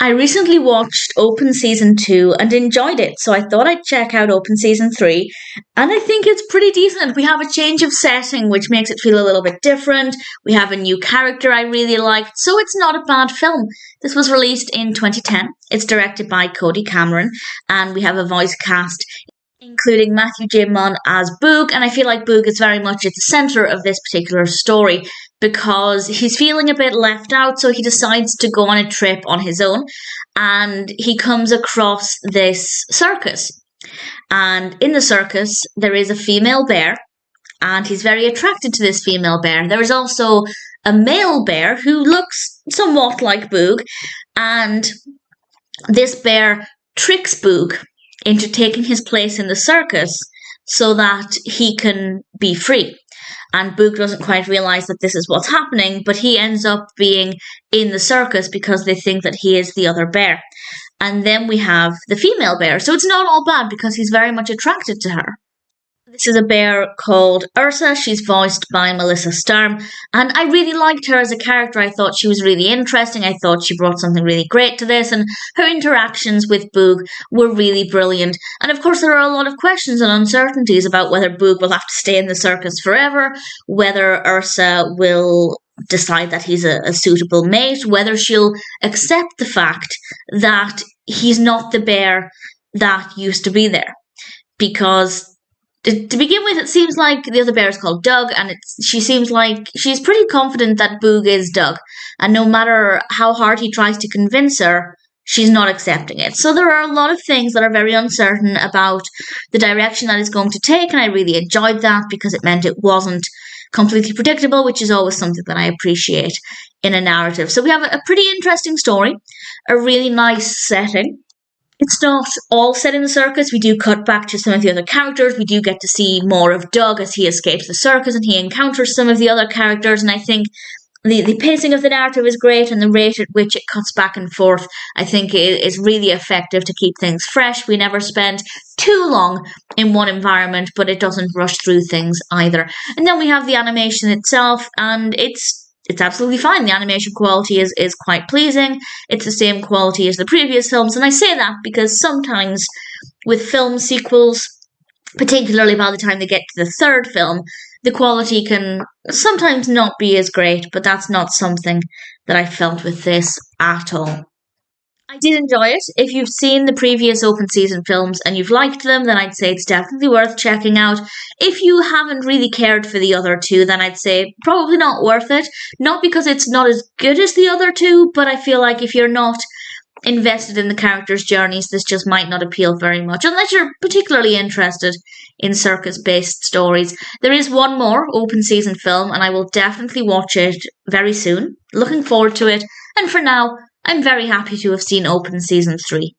I recently watched Open Season 2 and enjoyed it, so I thought I'd check out Open Season 3, and I think it's pretty decent. We have a change of setting, which makes it feel a little bit different. We have a new character I really liked, so it's not a bad film. This was released in 2010. It's directed by Cody Cameron, and we have a voice cast including Matthew J. Munn as Boog, and I feel like Boog is very much at the centre of this particular story because he's feeling a bit left out, so he decides to go on a trip on his own, and he comes across this circus. And in the circus, there is a female bear, and he's very attracted to this female bear. There is also a male bear who looks somewhat like Boog, and this bear tricks Boog into taking his place in the circus so that he can be free. And Boog doesn't quite realise that this is what's happening, but he ends up being in the circus because they think that he is the other bear. And then we have the female bear. So it's not all bad because he's very much attracted to her. This is a bear called Ursa. She's voiced by Melissa Sturm, and I really liked her as a character. I thought she was really interesting. I thought she brought something really great to this, and her interactions with Boog were really brilliant. And of course, there are a lot of questions and uncertainties about whether Boog will have to stay in the circus forever, whether Ursa will decide that he's a suitable mate, whether she'll accept the fact that he's not the bear that used to be there. Because to begin with, it seems like the other bear is called Doug, and she seems like she's pretty confident that Boog is Doug. And no matter how hard he tries to convince her, she's not accepting it. So there are a lot of things that are very uncertain about the direction that it's going to take, and I really enjoyed that because it meant it wasn't completely predictable, which is always something that I appreciate in a narrative. So we have a pretty interesting story, a really nice setting. It's not all set in the circus. We do cut back to some of the other characters. We do get to see more of Doug as he escapes the circus and he encounters some of the other characters. And I think the pacing of the narrative is great, and the rate at which it cuts back and forth, I think, is really effective to keep things fresh. We never spend too long in one environment, but it doesn't rush through things either. And then we have the animation itself, and it's absolutely fine. The animation quality is quite pleasing. It's the same quality as the previous films, and I say that because sometimes with film sequels, particularly by the time they get to the third film, the quality can sometimes not be as great, but that's not something that I felt with this at all. I did enjoy it. If you've seen the previous open season films and you've liked them, then I'd say it's definitely worth checking out. If you haven't really cared for the other two, then I'd say probably not worth it. Not because it's not as good as the other two, but I feel like if you're not invested in the characters' journeys, this just might not appeal very much, unless you're particularly interested in circus-based stories. There is one more open season film, and I will definitely watch it very soon. Looking forward to it, and for now, I'm very happy to have seen Open Season 3.